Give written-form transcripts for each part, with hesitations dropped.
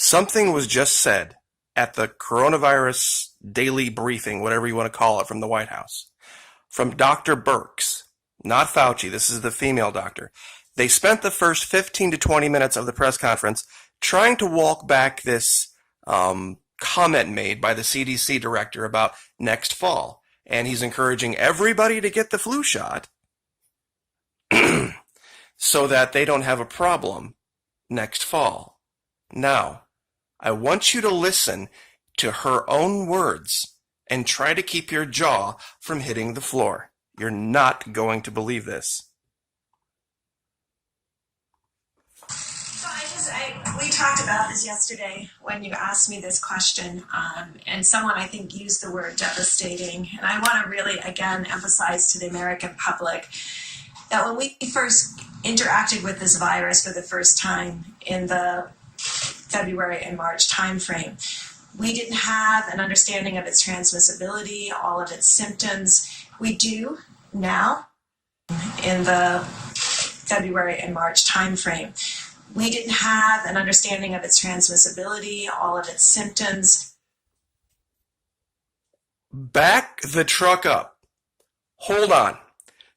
Something was just said at the coronavirus daily briefing, whatever you want to call it, from the White House, from Dr. Birx, not Fauci. This is the female doctor. They spent the first 15 to 20 minutes of the press conference trying to walk back this comment made by the CDC director about next fall. And he's encouraging everybody to get the flu shot so that they don't have a problem next fall. Now, I want you to listen to her own words and try to keep your jaw from hitting the floor. You're not going to believe this. We talked about this yesterday when you asked me this question, and someone I think used the word devastating. And I want to really, again, emphasize to the American public that when we first interacted with this virus for the first time in the February and March timeframe, we didn't have an understanding of its transmissibility, all of its symptoms. We do now in the February and March timeframe. We didn't have an understanding of its transmissibility, all of its symptoms. Back the truck up. Hold on.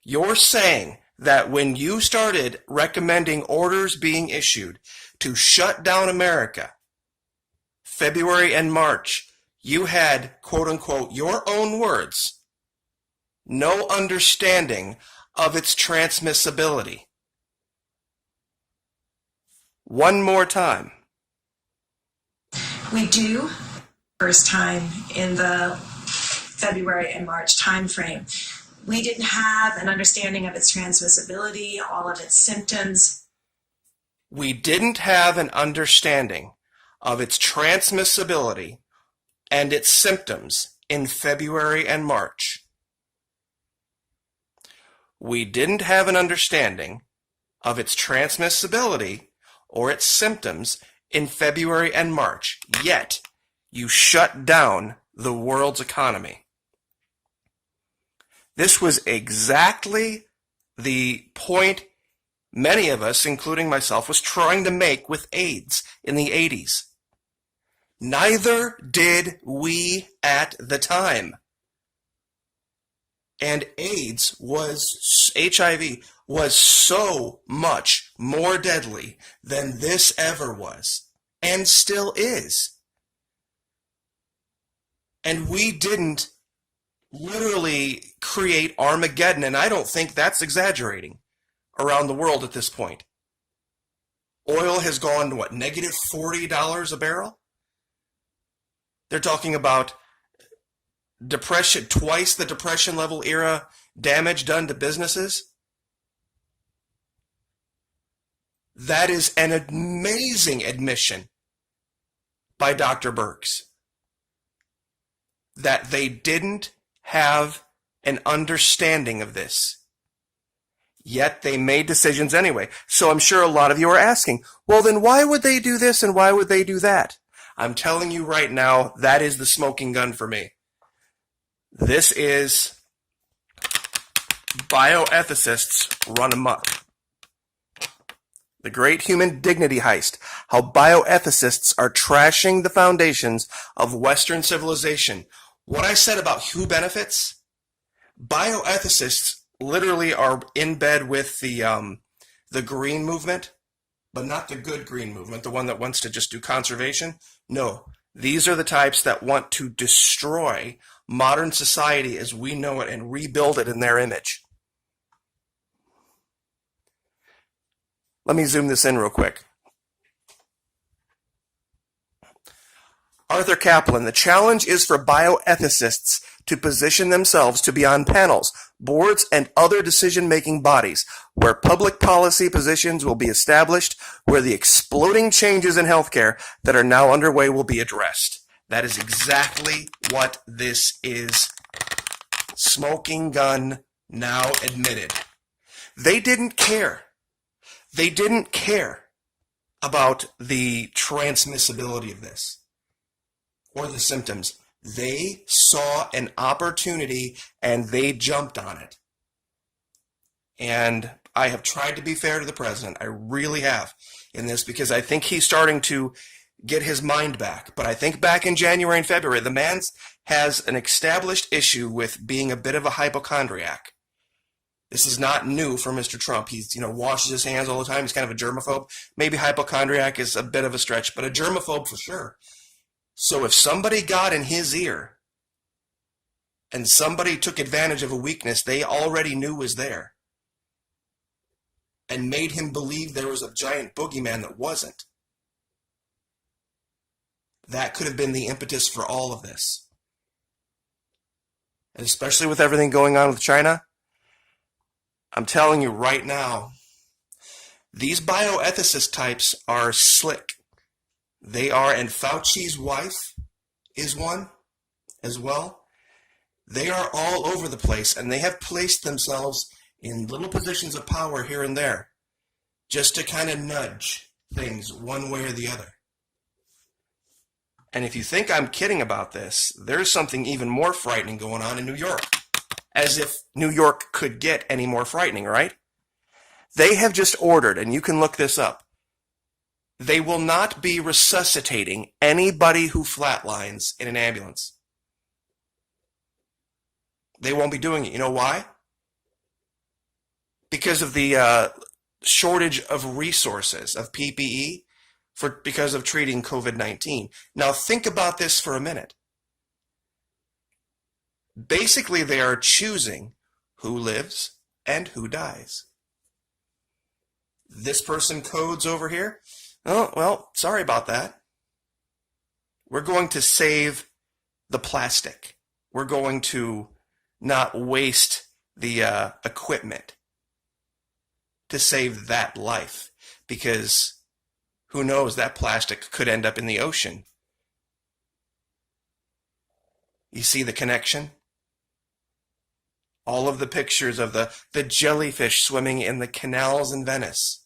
You're saying that when you started recommending orders being issued to shut down America, February and March, you had, quote unquote, your own words, no understanding of its transmissibility. One more time. We do, first time in the February and March timeframe, we didn't have an understanding of its transmissibility, all of its symptoms. We didn't have an understanding of its transmissibility and its symptoms in February and March. We didn't have an understanding of its transmissibility or its symptoms in February and March, yet you shut down the world's economy. This was exactly the point many of us, including myself, was trying to make with AIDS in the 80s. Neither did we at the time. And HIV was so much more deadly than this ever was, and still is. And we didn't literally create Armageddon, and I don't think that's exaggerating, around the world at this point. Oil has gone to, negative $40 a barrel? They're talking about depression, twice the depression level era damage done to businesses. That is an amazing admission by Dr. Birx that they didn't have an understanding of this. Yet they made decisions anyway. So I'm sure a lot of you are asking, well, then why would they do this and why would they do that? I'm telling you right now, that is the smoking gun for me. This is bioethicists run amok. The great human dignity heist. How bioethicists are trashing the foundations of Western civilization. What I said about who benefits, bioethicists literally are in bed with the green movement, but not the good green movement, the one that wants to just do conservation. No, these are the types that want to destroy modern society as we know it and rebuild it in their image. Let me zoom this in real quick. Arthur Caplan, the challenge is for bioethicists to position themselves to be on panels, boards, and other decision-making bodies where public policy positions will be established, where the exploding changes in healthcare that are now underway will be addressed. That is exactly what this is. Smoking gun now admitted. They didn't care. They didn't care about the transmissibility of this or the symptoms. They saw an opportunity and they jumped on it. And I have tried to be fair to the president. I really have in this because I think he's starting to get his mind back. But I think back in January and February, the man has an established issue with being a bit of a hypochondriac. This is not new for Mr. Trump. He's, washes his hands all the time. He's kind of a germaphobe. Maybe hypochondriac is a bit of a stretch, but a germaphobe for sure. So if somebody got in his ear and somebody took advantage of a weakness they already knew was there and made him believe there was a giant boogeyman that wasn't, that could have been the impetus for all of this. And especially with everything going on with China, I'm telling you right now, these bioethicist types are slick. They are, and Fauci's wife is one as well. They are all over the place, and they have placed themselves in little positions of power here and there just to kind of nudge things one way or the other. And if you think I'm kidding about this, there's something even more frightening going on in New York. As if New York could get any more frightening, right? They have just ordered, and you can look this up, they will not be resuscitating anybody who flatlines in an ambulance. They won't be doing it. You know why? Because of the shortage of resources, of PPE, because of treating COVID-19. Now think about this for a minute. Basically, they are choosing who lives and who dies. This person codes over here. Oh, well, sorry about that. We're going to save the plastic. We're going to not waste the equipment to save that life, because who knows, that plastic could end up in the ocean. You see the connection? All of the pictures of the jellyfish swimming in the canals in Venice,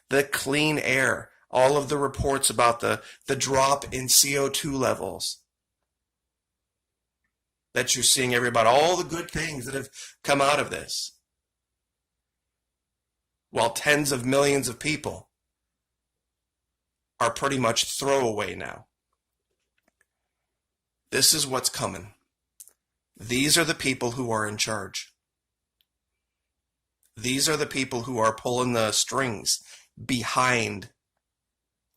the clean air, all of the reports about the drop in CO2 levels that you're seeing everybody, all the good things that have come out of this, while tens of millions of people are pretty much throwaway now. This is what's coming. These are the people who are in charge. These are the people who are pulling the strings behind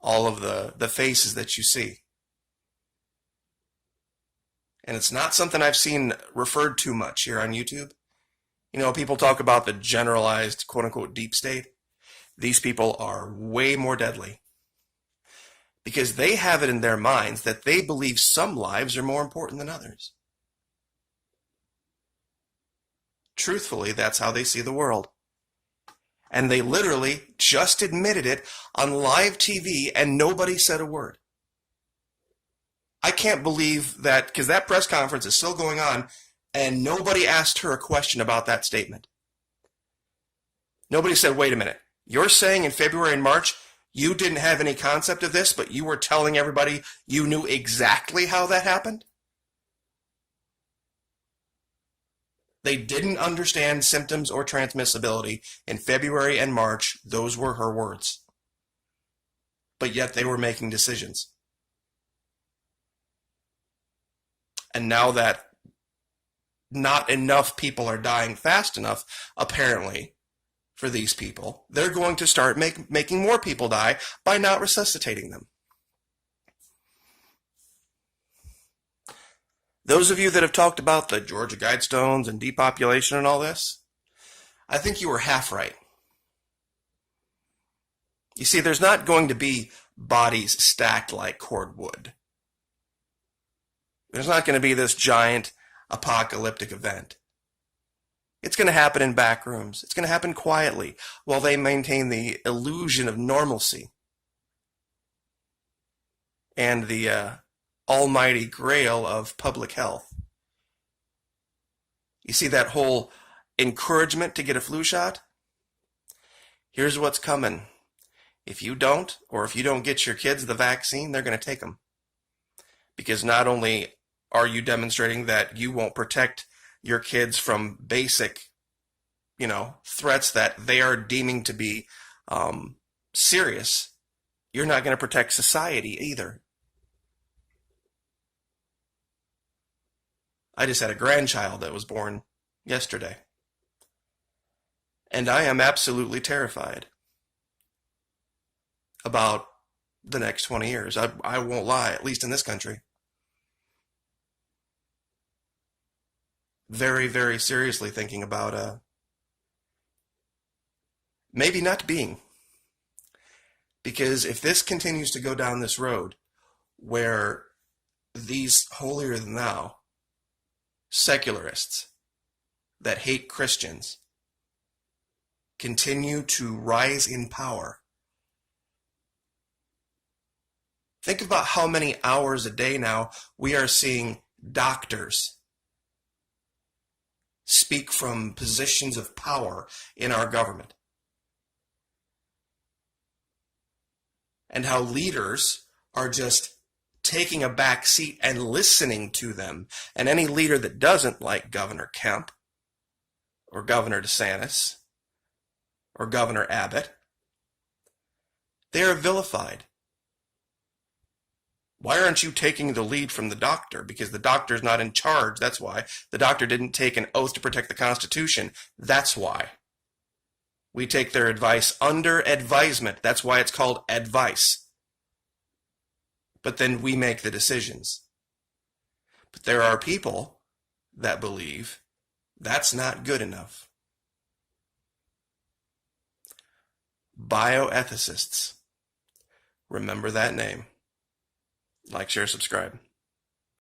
all of the faces that you see. And it's not something I've seen referred to much here on YouTube. People talk about the generalized quote-unquote deep state. These people are way more deadly, because they have it in their minds that they believe some lives are more important than others. Truthfully, that's how they see the world. And they literally just admitted it on live TV, and nobody said a word. I can't believe that, because that press conference is still going on, and nobody asked her a question about that statement. Nobody said, wait a minute, you're saying in February and March you didn't have any concept of this, but you were telling everybody you knew exactly how that happened? They didn't understand symptoms or transmissibility in February and March. Those were her words. But yet they were making decisions. And now that not enough people are dying fast enough, apparently, for these people, they're going to start making more people die by not resuscitating them. Those of you that have talked about the Georgia Guidestones and depopulation and all this, I think you were half right. You see, there's not going to be bodies stacked like cordwood. There's not going to be this giant apocalyptic event. It's going to happen in back rooms. It's going to happen quietly while they maintain the illusion of normalcy and the almighty grail of public health. You see that whole encouragement to get a flu shot? Here's what's coming. If you don't, or if you don't get your kids the vaccine, they're going to take them. Because not only are you demonstrating that you won't protect your kids from basic, threats that they are deeming to be serious, you're not going to protect society either. I just had a grandchild that was born yesterday. And I am absolutely terrified about the next 20 years. I won't lie, at least in this country. Very, very seriously thinking about maybe not being. Because if this continues to go down this road where these holier than thou secularists that hate Christians continue to rise in power, think about how many hours a day now we are seeing doctors speak from positions of power in our government. And how leaders are just taking a back seat and listening to them. And any leader that doesn't like Governor Kemp or Governor DeSantis or Governor Abbott, they are vilified. Why aren't you taking the lead from the doctor? Because the doctor's not in charge. That's why. The doctor didn't take an oath to protect the Constitution. That's why. We take their advice under advisement. That's why it's called advice. But then we make the decisions. But there are people that believe that's not good enough. Bioethicists. Remember that name. Like, share, subscribe.